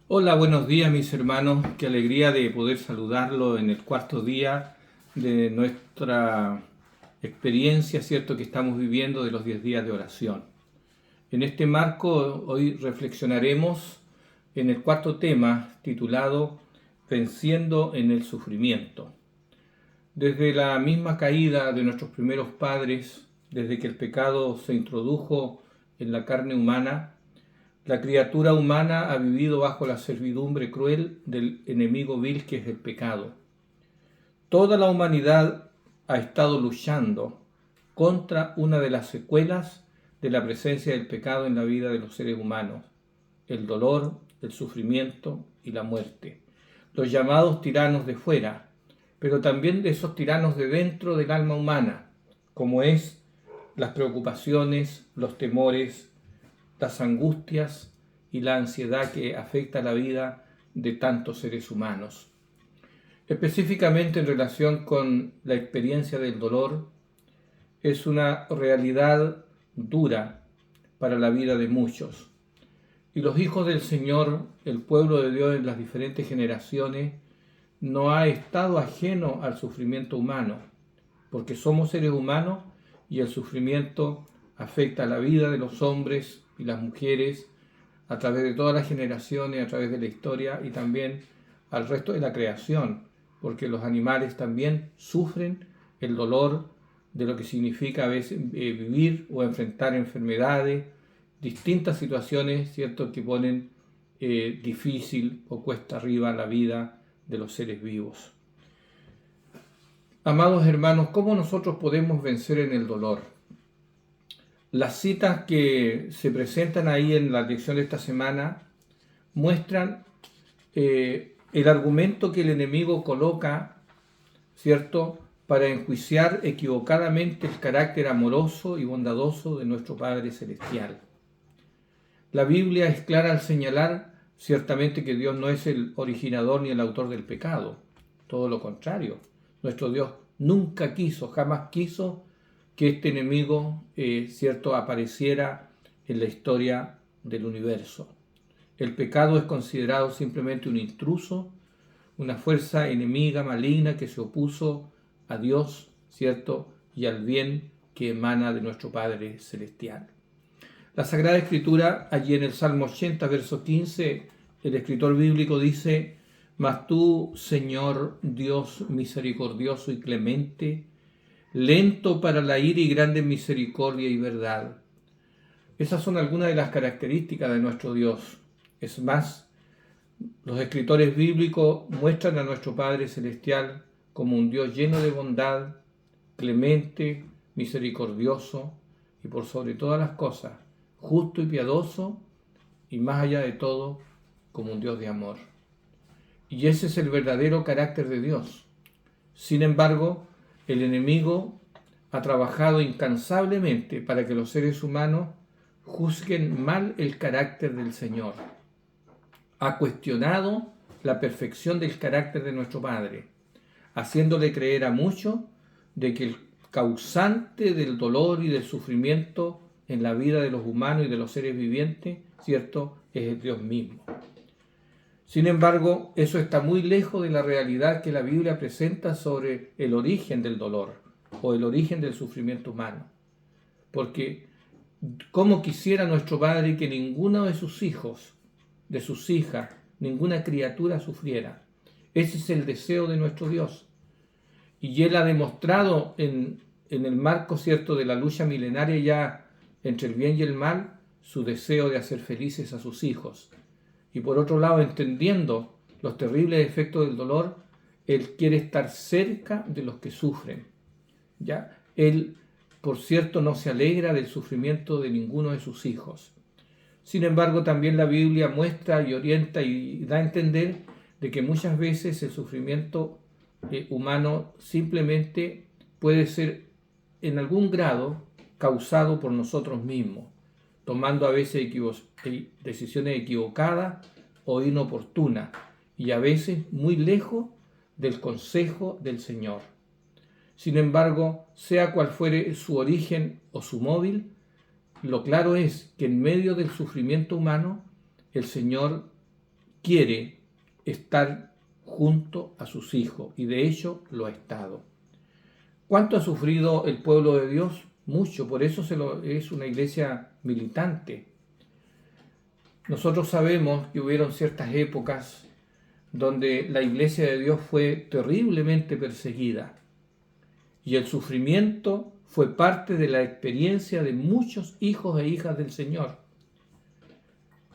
Hola, buenos días mis hermanos. Qué alegría de poder saludarlo en el cuarto día de nuestra experiencia, ¿cierto?, que estamos viviendo de los 10 días de oración. En este marco, hoy reflexionaremos en el cuarto tema titulado Venciendo en el sufrimiento. Desde la misma caída de nuestros primeros padres, desde que el pecado se introdujo en la carne humana, la criatura humana ha vivido bajo la servidumbre cruel del enemigo vil que es el pecado. Toda la humanidad ha estado luchando contra una de las secuelas de la presencia del pecado en la vida de los seres humanos: el dolor, el sufrimiento y la muerte. Los llamados tiranos de fuera, pero también de esos tiranos de dentro del alma humana, como es las preocupaciones, los temores, las angustias y la ansiedad que afecta la vida de tantos seres humanos. Específicamente en relación con la experiencia del dolor, es una realidad dura para la vida de muchos. Y los hijos del Señor, el pueblo de Dios en las diferentes generaciones, no ha estado ajeno al sufrimiento humano, porque somos seres humanos y el sufrimiento afecta a la vida de los hombres y las mujeres a través de todas las generaciones, a través de la historia y también al resto de la creación, porque los animales también sufren el dolor de lo que significa a veces vivir o enfrentar enfermedades, distintas situaciones, ¿cierto?, que ponen difícil o cuesta arriba la vida de los seres vivos. Amados hermanos, ¿cómo nosotros podemos vencer en el dolor? Las citas que se presentan ahí en la lección de esta semana muestran el argumento que el enemigo coloca, ¿cierto?, para enjuiciar equivocadamente el carácter amoroso y bondadoso de nuestro Padre Celestial. La Biblia es clara al señalar ciertamente que Dios no es el originador ni el autor del pecado. Todo lo contrario. Nuestro Dios nunca quiso, jamás quiso que este enemigo, ¿cierto?, apareciera en la historia del universo. El pecado es considerado simplemente un intruso, una fuerza enemiga maligna que se opuso a Dios, ¿cierto?, y al bien que emana de nuestro Padre Celestial. La Sagrada Escritura, allí en el Salmo 80, verso 15, el escritor bíblico dice: «Mas tú, Señor, Dios misericordioso y clemente, lento para la ira y grande en misericordia y verdad». Esas son algunas de las características de nuestro Dios. Es más, los escritores bíblicos muestran a nuestro Padre Celestial como un Dios lleno de bondad, clemente, misericordioso y, por sobre todas las cosas, justo y piadoso, y más allá de todo, como un Dios de amor. Y ese es el verdadero carácter de Dios. Sin embargo, el enemigo ha trabajado incansablemente para que los seres humanos juzguen mal el carácter del Señor. Ha cuestionado la perfección del carácter de nuestro Padre, haciéndole creer a muchos de que el causante del dolor y del sufrimiento en la vida de los humanos y de los seres vivientes, ¿cierto?, es Dios mismo. Sin embargo, eso está muy lejos de la realidad que la Biblia presenta sobre el origen del dolor o el origen del sufrimiento humano. Porque ¿cómo quisiera nuestro Padre que ninguno de sus hijos, de sus hijas, ninguna criatura sufriera? Ese es el deseo de nuestro Dios. Y Él ha demostrado en el marco, ¿cierto?, de la lucha milenaria ya entre el bien y el mal, su deseo de hacer felices a sus hijos. Y por otro lado, entendiendo los terribles efectos del dolor, Él quiere estar cerca de los que sufren. ¿Ya? Él, por cierto, no se alegra del sufrimiento de ninguno de sus hijos. Sin embargo, también la Biblia muestra y orienta y da a entender de que muchas veces el sufrimiento humano simplemente puede ser en algún grado causado por nosotros mismos, tomando a veces decisiones equivocadas o inoportunas y a veces muy lejos del consejo del Señor. Sin embargo, sea cual fuere su origen o su móvil, lo claro es que en medio del sufrimiento humano, el Señor quiere estar junto a sus hijos, y de hecho lo ha estado. ¿Cuánto ha sufrido el pueblo de Dios? Mucho, por eso es una iglesia militante. Nosotros sabemos que hubieron ciertas épocas donde la iglesia de Dios fue terriblemente perseguida, y el sufrimiento fue parte de la experiencia de muchos hijos e hijas del Señor.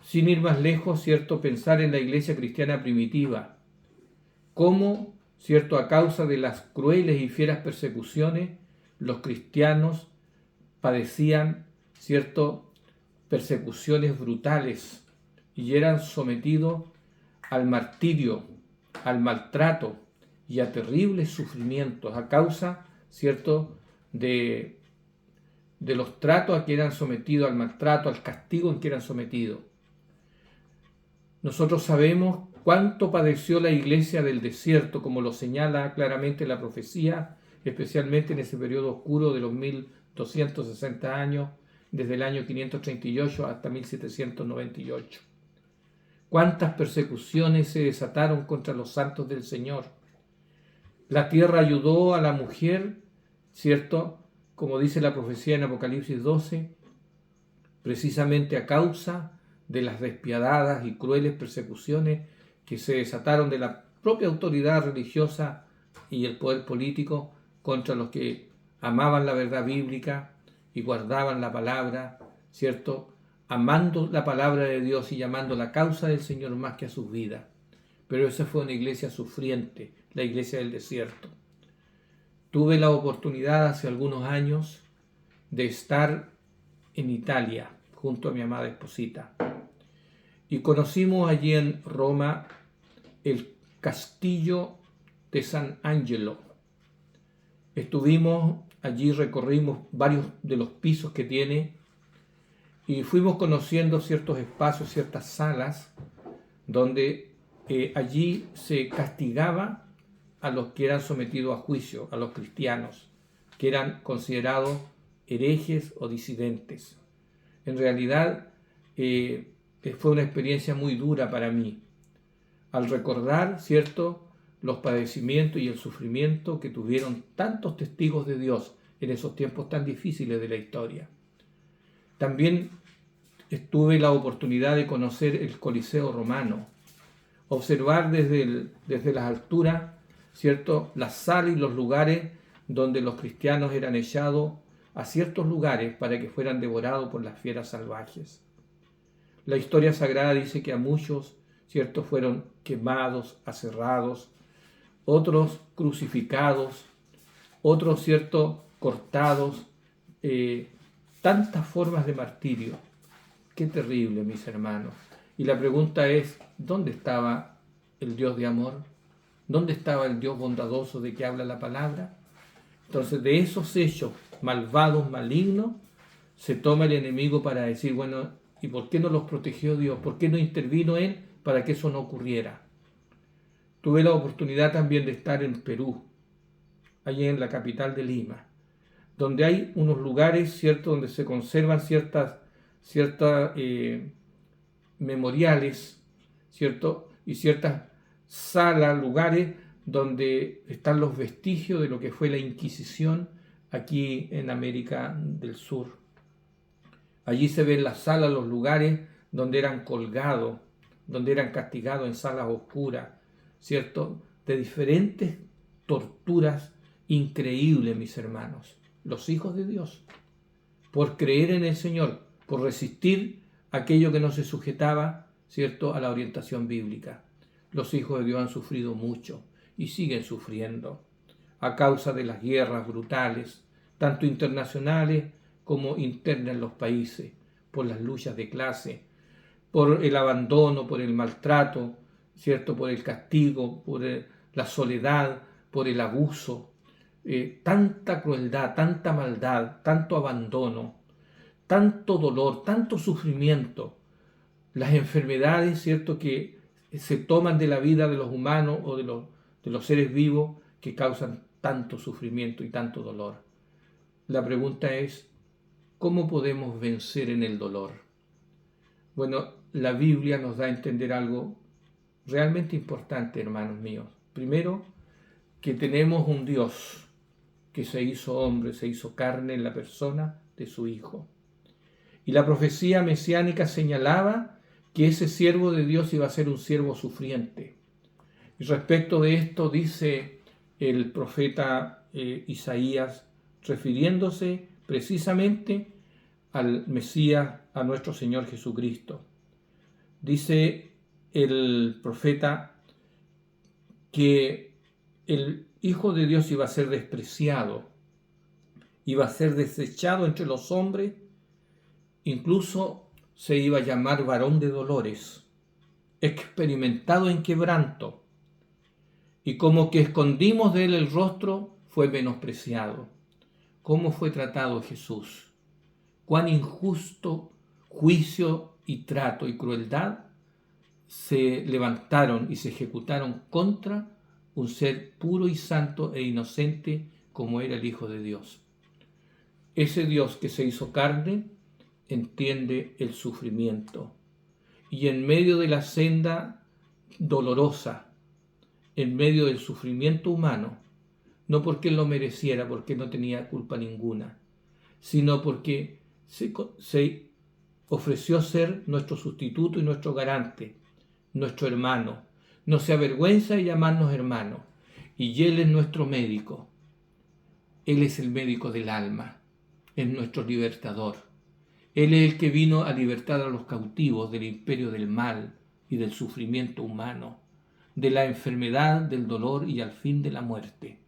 Sin ir más lejos, ¿cierto?, pensar en la iglesia cristiana primitiva, cómo, ¿cierto?, a causa de las crueles y fieras persecuciones, los cristianos padecían, ¿cierto?, persecuciones brutales y eran sometidos al martirio, al maltrato y a terribles sufrimientos a causa, ¿cierto?, de los tratos a que eran sometidos, al maltrato, al castigo en que eran sometidos. Nosotros sabemos cuánto padeció la iglesia del desierto, como lo señala claramente la profecía, especialmente en ese periodo oscuro de los 1260 años, desde el año 538 hasta 1798. Cuántas persecuciones se desataron contra los santos del Señor. La tierra ayudó a la mujer, ¿cierto?, como dice la profecía en Apocalipsis 12, precisamente a causa de las despiadadas y crueles persecuciones que se desataron de la propia autoridad religiosa y el poder político contra los que amaban la verdad bíblica y guardaban la palabra, ¿cierto?, amando la palabra de Dios y llamando la causa del Señor más que a sus vidas. Pero esa fue una iglesia sufriente, la iglesia del desierto. Tuve la oportunidad hace algunos años de estar en Italia junto a mi amada esposita. Y conocimos allí en Roma el castillo de San Angelo. Estuvimos allí, recorrimos varios de los pisos que tiene y fuimos conociendo ciertos espacios, ciertas salas, donde allí se castigaba a los que eran sometidos a juicio, a los cristianos, que eran considerados herejes o disidentes. En realidad, fue una experiencia muy dura para mí, al recordar, ¿cierto?, los padecimientos y el sufrimiento que tuvieron tantos testigos de Dios en esos tiempos tan difíciles de la historia. También tuve la oportunidad de conocer el Coliseo romano, observar desde las alturas, ¿cierto?, las salas y los lugares donde los cristianos eran echados a ciertos lugares para que fueran devorados por las fieras salvajes. La historia sagrada dice que a muchos, ¿cierto?, fueron quemados, aserrados, otros crucificados, otros, ¿cierto?, cortados, tantas formas de martirio. Qué terrible, mis hermanos. Y la pregunta es, ¿dónde estaba el Dios de amor? ¿Dónde estaba el Dios bondadoso de que habla la palabra? Entonces, de esos hechos malvados, malignos, se toma el enemigo para decir, bueno, ¿y por qué no los protegió Dios? ¿Por qué no intervino Él para que eso no ocurriera? Tuve la oportunidad también de estar en Perú, allí en la capital de Lima, donde hay unos lugares, ¿cierto?, donde se conservan ciertas memoriales, ¿cierto?, y ciertas salas, lugares donde están los vestigios de lo que fue la Inquisición aquí en América del Sur. Allí se ven las salas, los lugares donde eran colgados, donde eran castigados en salas oscuras, ¿cierto?, de diferentes torturas increíbles, mis hermanos. Los hijos de Dios, por creer en el Señor, por resistir aquello que no se sujetaba, ¿cierto?, a la orientación bíblica. Los hijos de Dios han sufrido mucho y siguen sufriendo a causa de las guerras brutales, tanto internacionales como internas en los países, por las luchas de clase, por el abandono, por el maltrato, ¿cierto?, por el castigo, por la soledad, por el abuso. Tanta crueldad, tanta maldad, tanto abandono, tanto dolor, tanto sufrimiento, las enfermedades, ¿cierto?, que se toman de la vida de los humanos o de los seres vivos que causan tanto sufrimiento y tanto dolor. La pregunta es, ¿cómo podemos vencer en el dolor? Bueno, la Biblia nos da a entender algo realmente importante, hermanos míos. Primero, que tenemos un Dios que se hizo hombre, se hizo carne en la persona de su Hijo. Y la profecía mesiánica señalaba que ese siervo de Dios iba a ser un siervo sufriente. Y respecto de esto dice el profeta Isaías, refiriéndose precisamente al Mesías, a nuestro Señor Jesucristo. Dice el profeta que el Hijo de Dios iba a ser despreciado, iba a ser desechado entre los hombres, incluso se iba a llamar varón de dolores, experimentado en quebranto, y como que escondimos de él el rostro, fue menospreciado. ¿Cómo fue tratado Jesús? Cuán injusto juicio y trato y crueldad se levantaron y se ejecutaron contra un ser puro y santo e inocente como era el Hijo de Dios. Ese Dios que se hizo carne entiende el sufrimiento, y en medio de la senda dolorosa, en medio del sufrimiento humano, no porque él lo mereciera, porque no tenía culpa ninguna, sino porque se ofreció ser nuestro sustituto y nuestro garante, nuestro hermano. No se avergüenza de llamarnos hermanos, y él es nuestro médico. Él es el médico del alma, es nuestro libertador. Él es el que vino a libertar a los cautivos del imperio del mal y del sufrimiento humano, de la enfermedad, del dolor y al fin de la muerte.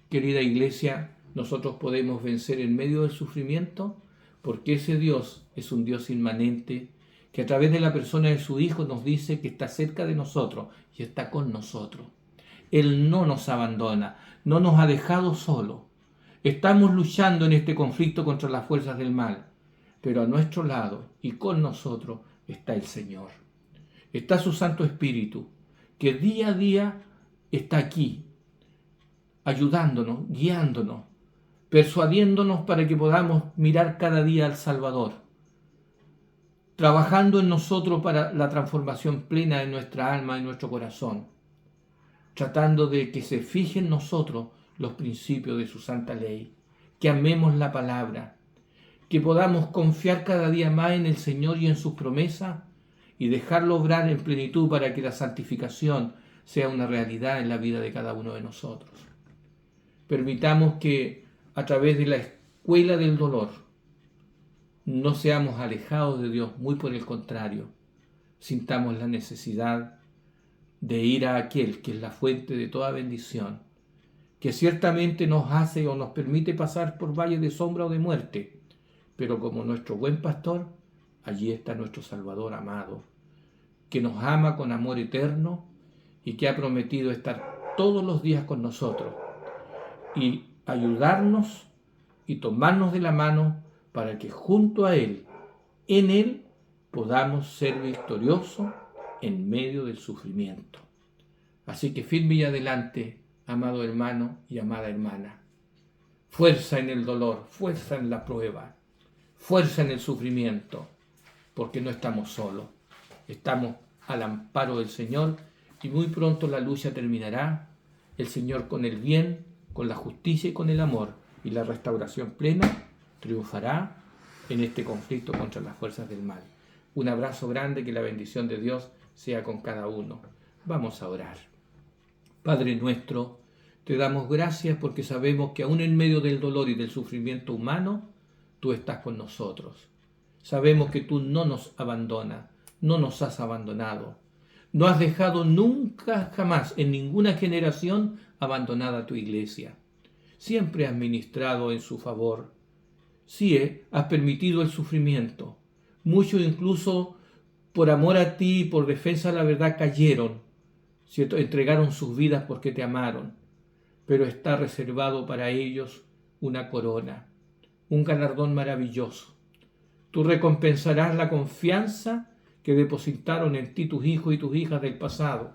Querida Iglesia, nosotros podemos vencer en medio del sufrimiento porque ese Dios es un Dios inmanente que a través de la persona de su Hijo nos dice que está cerca de nosotros y está con nosotros. Él no nos abandona, no nos ha dejado solos. Estamos luchando en este conflicto contra las fuerzas del mal, pero a nuestro lado y con nosotros está el Señor. Está su Santo Espíritu, que día a día está aquí, ayudándonos, guiándonos, persuadiéndonos para que podamos mirar cada día al Salvador, trabajando en nosotros para la transformación plena de nuestra alma y nuestro corazón, tratando de que se fije en nosotros los principios de su santa ley, que amemos la palabra, que podamos confiar cada día más en el Señor y en sus promesas y dejarlo obrar en plenitud para que la santificación sea una realidad en la vida de cada uno de nosotros. Permitamos que a través de la escuela del dolor no seamos alejados de Dios, muy por el contrario, sintamos la necesidad de ir a aquel que es la fuente de toda bendición, que ciertamente nos hace o nos permite pasar por valles de sombra o de muerte, pero como nuestro buen pastor, allí está nuestro Salvador amado, que nos ama con amor eterno y que ha prometido estar todos los días con nosotros y ayudarnos y tomarnos de la mano para que junto a Él, en Él, podamos ser victoriosos en medio del sufrimiento. Así que firme y adelante, amado hermano y amada hermana. Fuerza en el dolor, fuerza en la prueba, fuerza en el sufrimiento, porque no estamos solos. Estamos al amparo del Señor y muy pronto la lucha terminará. El Señor con el bien, con la justicia y con el amor y la restauración plena triunfará en este conflicto contra las fuerzas del mal. Un abrazo grande, que la bendición de Dios sea con cada uno. Vamos a orar. Padre nuestro, te damos gracias porque sabemos que aún en medio del dolor y del sufrimiento humano, tú estás con nosotros. Sabemos que tú no nos abandonas, no nos has abandonado. No has dejado nunca, jamás, en ninguna generación, abandonada a tu iglesia. Siempre has ministrado en su favor. Sí, has permitido el sufrimiento. Muchos incluso por amor a ti y por defensa de la verdad cayeron, ¿cierto? Entregaron sus vidas porque te amaron. Pero está reservado para ellos una corona, un galardón maravilloso. Tú recompensarás la confianza que depositaron en ti tus hijos y tus hijas del pasado.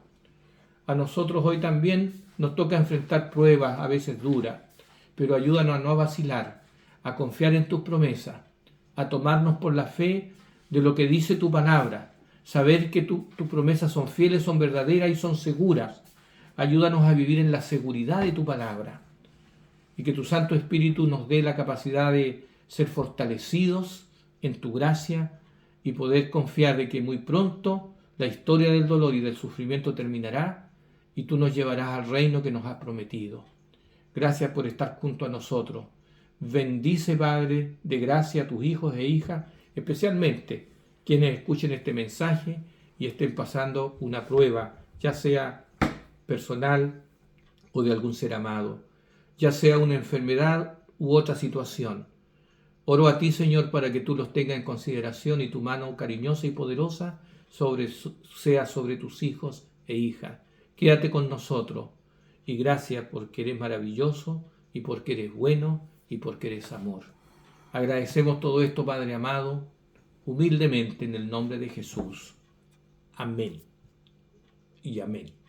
A nosotros hoy también nos toca enfrentar pruebas a veces duras, pero ayúdanos a no vacilar, a confiar en tus promesas, a tomarnos por la fe de lo que dice tu palabra, saber que tus promesas son fieles, son verdaderas y son seguras. Ayúdanos a vivir en la seguridad de tu palabra y que tu Santo Espíritu nos dé la capacidad de ser fortalecidos en tu gracia y poder confiar de que muy pronto la historia del dolor y del sufrimiento terminará y tú nos llevarás al reino que nos has prometido. Gracias por estar junto a nosotros. Bendice, Padre, de gracia a tus hijos e hijas, especialmente quienes escuchen este mensaje y estén pasando una prueba, ya sea personal o de algún ser amado, ya sea una enfermedad u otra situación. Oro a ti, Señor, para que tú los tengas en consideración y tu mano cariñosa y poderosa sea sobre tus hijos e hijas. Quédate con nosotros y gracias porque eres maravilloso y porque eres bueno y porque eres amor. Agradecemos todo esto, Padre amado, humildemente en el nombre de Jesús. Amén y amén.